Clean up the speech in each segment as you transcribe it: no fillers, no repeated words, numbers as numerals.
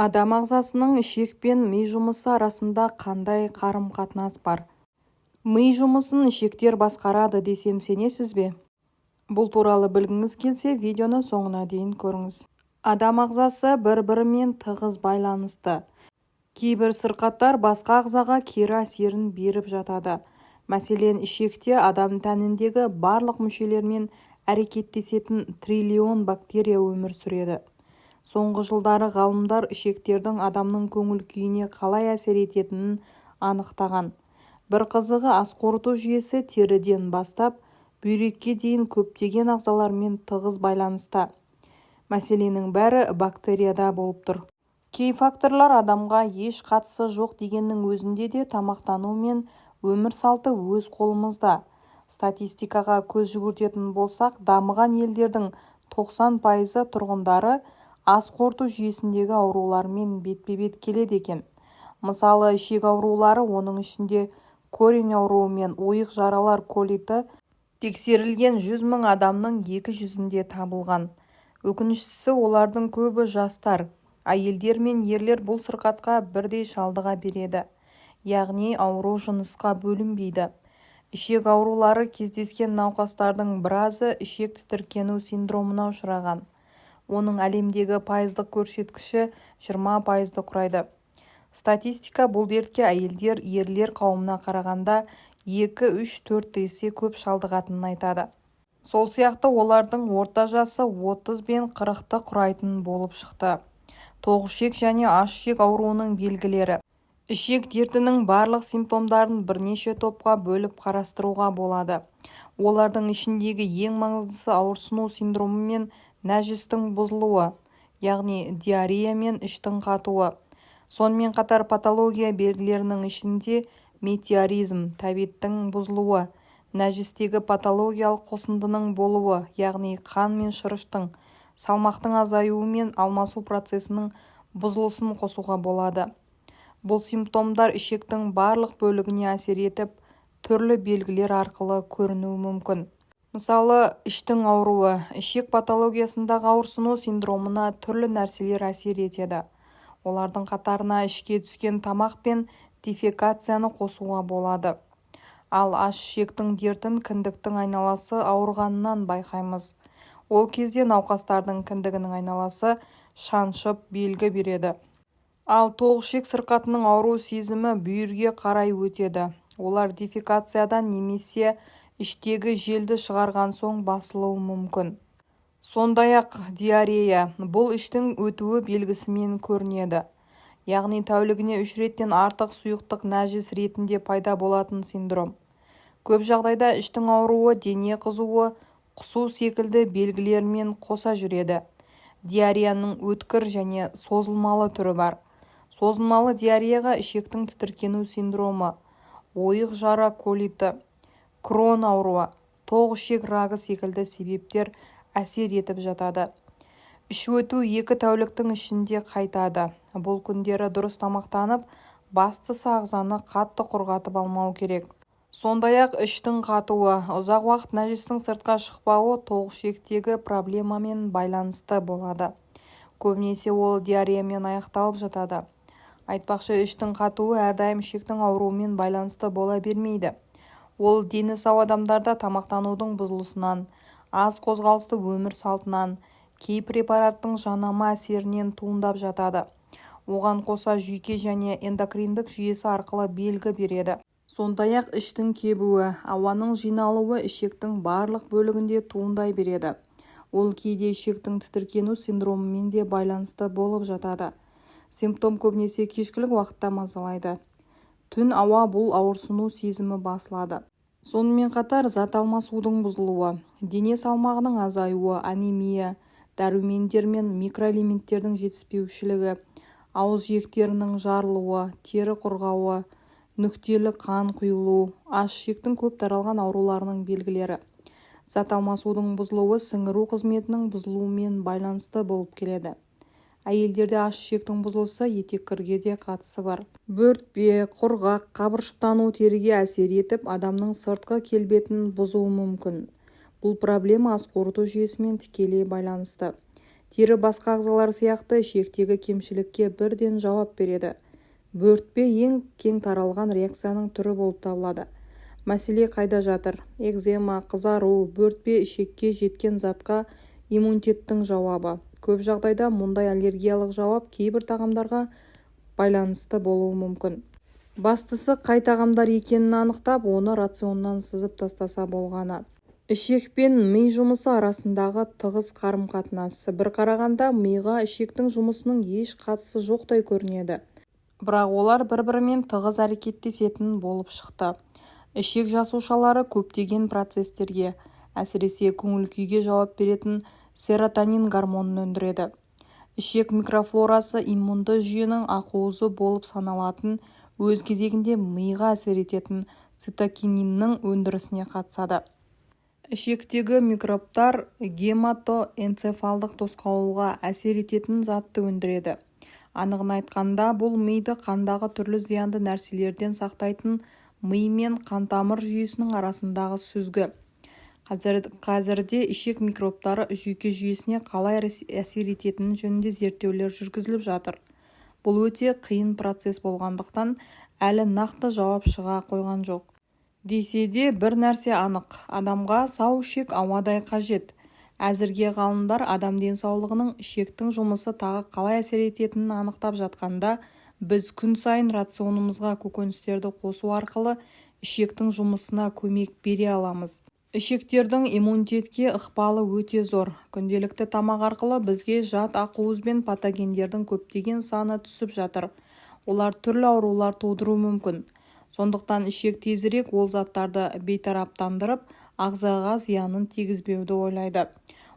Адам ағзасының ішек пен ми жұмысы арасында қандай қарым-қатынас бар? Ми жұмысын ішектер басқарады десем сенесіз бе? Бұл туралы білгіңіз келсе, видеоны соңына дейін көріңіз. Адам ағзасы бір-бірімен тығыз байланысты. Кейбір сырқаттар басқа ағзаға кері әсерін беріп жатады. Мәселен, ішекте адам тәніндегі барлық мүшелермен әрекеттесетін триллион бактерия өмір сүреді. Соңғы жылдары ғалымдар ішектердің адамның көңіл күйіне қалай әсер ететінін анықтаған. Бір қызығы, ас қорыту жүйесі теріден бастап бүйрекке дейін көптеген ағзалармен тығыз байланысты. Мәселенің бәрі бактерияда болып тұр. Кей факторлар адамға еш қатысы жоқ дегеннің өзінде де тамақтану мен өмір салты өз қолымызда. Статистикаға көз жүгіртетін болсақ, дамыған елдердің 90% тұрғындары ас қорыту жүйесіндегі аурулармен бетпе-бет келеді екен. Мысалы, ішек аурулары, оның ішінде корень ауруы мен ойық жаралар колиті тексерілген 100 мың адамның 200-інде табылған. Өкініштісі, олардың көбі жастар. Әйелдер мен ерлер бұл сырқатқа бірдей шалдыға береді. Яғни ауру жынысқа бөлінбейді. Ішек аурулары кездескен науқастардың біразы ішек тітіркену синдромына ұшыраған. Оның әлемдегі пайыздық көрсеткіші 20% құрайды. Статистика бұл дертке әйелдер ерлер қауымына қарағанда 2-3-4 есе көп шалдығатынын айтады. Сол сияқты олардың орта жасы 30 бен 40-ты құрайтын болып шықты. Тоғышек және ащы ауруының белгілері. Ішек дертінің барлық симптомдарын бірнеше топқа бөліп қарастыруға болады. Олардың ішіндегі ең маңыздысы ауырсыну синдромы мен нәжістің бұзылуы, яғни диарея мен іштің қатуы. Сонымен қатар патология белгілерінің ішінде метеоризм, тәбеттің бұзылуы, нәжістегі патологиялық қосындының болуы, яғни қан мен шырыштың, салмақтың азаюы мен алмасу процесінің бұзылысын қосуға болады. Бұл симптомдар ішектің барлық бөлігіне әсер етіп, түрлі белгілер арқылы көрінуі мүмкін. Мысалы, іштің ауруы, ішек патологиясындағы ауырсыну синдромына түрлі нәрселер әсер етеді. Олардың қатарына ішке түскен тамақ пен дефекацияны қосуға болады. Ал аш ішектің дертін кіндіктің айналасы ауырғанынан байқаймыз. Ол кезде науқастардың кіндігінің айналасы шаншып белгі береді. Ал тоғышек сырқатының ауру сезімі бүйірге қарай өтеді. Олар дефекациядан немесе іштегі желді шығарған соң басылуы мүмкін. Сондай-ақ диарея, бұл іштің өтуі белгісімен көрінеді. Яғни тәулігіне 3 реттен артық сұйықтық нәжіс ретінде пайда болатын синдром. Көп жағдайда іштің ауруы, дене қызуы, құсу секілді белгілермен қоса жүреді. Диареяның өткір және созылмалы түрі бар. Созылмалы диареяға ішектің тітіркену синдромы, ойық жара колиті, крон ауруы, тоғышек рагы секілді себептер әсер етіп жатады. Іш өту 2 тәуліктің ішінде қайтады. Бұл күндері дұрыс тамақтанып, бастысы ағзаны қатты құрғатып алмау керек. Сондай-ақ іштің қатуы, ұзақ уақыт нәжістің сыртқа шықпауы тоғышектегі проблемамен байланысты болады. Көбінесе ол диареямен аяқталып жатады. Айтпақшы, іштің қатуы әрдайым ішектің ауруымен байланысты бола бермейді. Ол дені сау адамдарда тамақтанудың бұзылысынан, аз қозғалысты өмір салтынан, кей препараттың жанама әсерінен туындап жатады. Оған қоса жүйке және эндокриндік жүйесі арқылы белгі береді. Сондай-ақ іштің кебуі, ауаның жиналуы ішектің барлық бөлігінде туындай береді. Ол кейде ішектің тітіркену синдромымен де байланысты болып жатады. Симптом көбінесе кешкілік уақытта мазалайды. Түн ауа бұл ауырсыну сезімі басылады. Сонымен қатар зат алмасудың бұзылуы, дене салмағының азаюы, анемия, дәрумендер мен микроэлементтердің жетіспеушілігі, ауыз жиектерінің жарылуы, тері құрғауы, нүктелі қан құйылу, аш ішектің көп таралған ауруларының белгілері. Зат алмасудың бұзылуы сіңіру қызметінің бұзылуымен байланысты болып келеді. Әйелдерде аш ішектің бұзылысы етеккірге де қатысы бар. Бөртпе, құрғақ, қабыршықтану теріге әсер етіп, адамның сыртқы келбетін бұзуы мүмкін. Бұл проблема ас қорыту жүйесімен тікелей байланысты. тері басқа ағзалар сияқты ішектегі кемшілікке бірден жауап береді. Бөртпе ең кең таралған реакцияның түрі болып табылады. Мәселе қайда жатыр? Экзема, қызару, бөртпе ішекке жеткен затқа иммунитеттің жауабы. Көп жағдайда мұндай аллергиялық жауап кейбір тағамдарға байланысты болуы мүмкін. Бастысы қай тағамдар екенін анықтап, оны рационнан сызып тастаса болғаны. Ішек пен ми жұмысы арасындағы тығыз қарым-қатынас. Бір қарағанда миға ішектің жұмысының еш қатысы жоқтай көрінеді. Бірақ олар бір-бірімен тығыз әрекеттесетін болып шықты. Ішек жасушалары көптеген процестерге, әсіресе көңіл-күйге жауап беретін серотонин гормонын өндіреді. Ішек микрофлорасы иммунды жүйенің ақуызы болып саналатын, өз кезегінде миға әсер ететін цитокининнің өндірісіне қатысады. Ішектегі микробтар гематоэнцефалдық тосқауылға әсер ететін затты өндіреді. Анығын айтқанда, бұл миды қандағы түрлі зиянды нәрселерден сақтайтын ми мен қантамыр жүйесінің арасындағы сүзгі. Қазірде ішек микробтары жүйке жүйесіне қалай әсер ететінің жөнінде зерттеулер жүргізіліп жатыр. Бұл өте қиын процесс болғандықтан әлі нақты жауап шыға қойған жоқ. Десе де бір нәрсе анық, адамға сау ішек ауадай қажет. Әзірге ғалымдар адам денсаулығының ішектің жұмысы тағы қалай әсер ететінін анықтап жатқанда, біз күн сайын рационымызға көкөністерді қосу арқылы ішектің жұмысына көмек бере аламыз. Ішектердің иммунитетке ықпалы өте зор. Күнделікті тамақ арқылы бізге жат ақуыз бен патогендердің көптеген саны түсіп жатыр. Олар түрлі аурулар тудыруы мүмкін. Сондықтан ішек тезірек ол заттарды бейтараптандырып, ағзаға зиянын тигізбеуді ойлайды.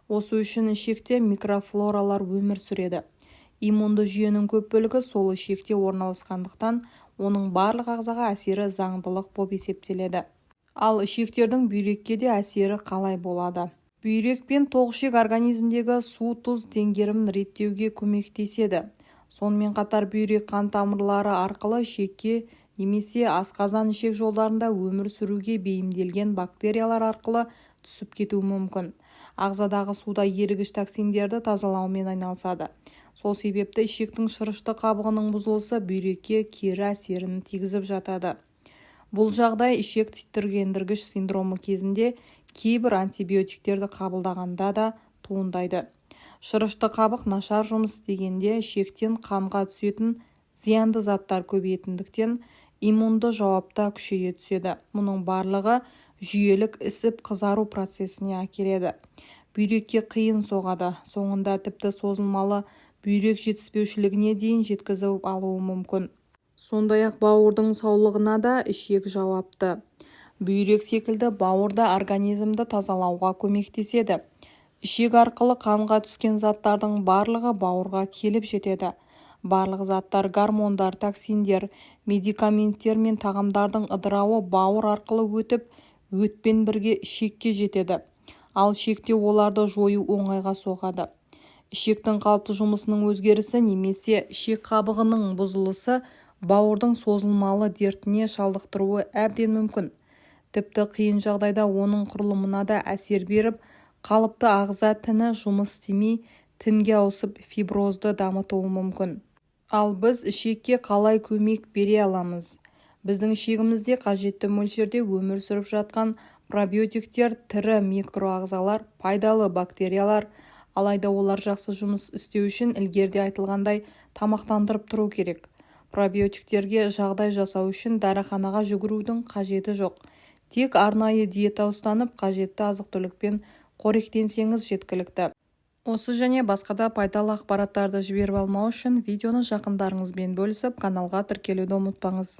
Осы үшін ішекте микрофлоралар өмір сүреді. Иммунды жүйенің көп бөлігі сол ішекте орналасқандықтан, оның барлық ағзаға әсері заңдылық болып есептеледі. Ал ішектердің бүйрекке де әсері қалай болады? Бүйрек пен тоғышек организмдегі су-тұз теңгерімін реттеуге көмектеседі. Сонымен қатар бүйрек қан тамырлары арқылы ішекке немесе асқазан ішек жолдарында өмір сүруге бейімделген бактериялар арқылы түсіп кетуі мүмкін. Ағзадағы суда ерігіш токсиндерді тазалаумен айналысады. Сол себепті ішектің шырышты қабығының бұзылысы бүйрекке кері әсерін тигізіп жатады. Бұл жағдай ішек тітіргендіргіш синдромы кезінде кейбір антибиотиктерді қабылдағанда да туындайды. Шырышты қабық нашар жұмыс істегенде ішектен қанға түсетін зиянды заттар көбейетіндіктен иммунды жауапта күшейе түседі. Мұның барлығы жүйелік ісіп қызару процесіне әкеледі. Бүйрекке қиын соғады. Соңында тіпті созылмалы бүйрек жетіспеушілігіне дейін жеткізіп алуы мүмкін. Сондай-ақ бауырдың саулығына да ішек жауапты. Бүйрек секілді бауыр да организмді тазалауға көмектеседі. Ішек арқылы қанға түскен заттардың барлығы бауырға келіп жетеді. Барлық заттар, гормондар, токсиндер, медикаменттер мен тағамдардың ыдырауы бауыр арқылы өтіп, өтпен бірге ішекке жетеді. Ал ішекте оларды жою оңайға соғады. Ішектің қалыпты жұмысының өзгерісі немесе ішек қабығының бұзылысы бауырдың созылмалы дертіне шалдықтыруы әбден мүмкін. Тіпті қиын жағдайда оның құрылымына да әсер беріп, қалыпты ағза тіні жұмыс істемей, тінге ауысып фиброзды дамытуы мүмкін. Ал біз ішекке қалай көмек бере аламыз? Біздің ішегімізде қажетті мөлшерде өмір сүріп жатқан пробиотиктер, тірі микроағзалар, пайдалы бактериялар, алайда олар жақсы жұмыс істеу үшін ілгерде айтылғандай тамақтандырып тұру керек. Пробиотиктерге жағдай жасау үшін дәріханаға жүгірудің қажеті жоқ. Тек арнайы диета ұстанып, қажетті азық-түлікпен қоректенсеңіз жеткілікті. Осы және басқа да пайдалы ақпараттарды жіберіп алмау үшін видеоны жақындарыңызбен бөлісіп, каналға тіркелуді ұмытпаңыз.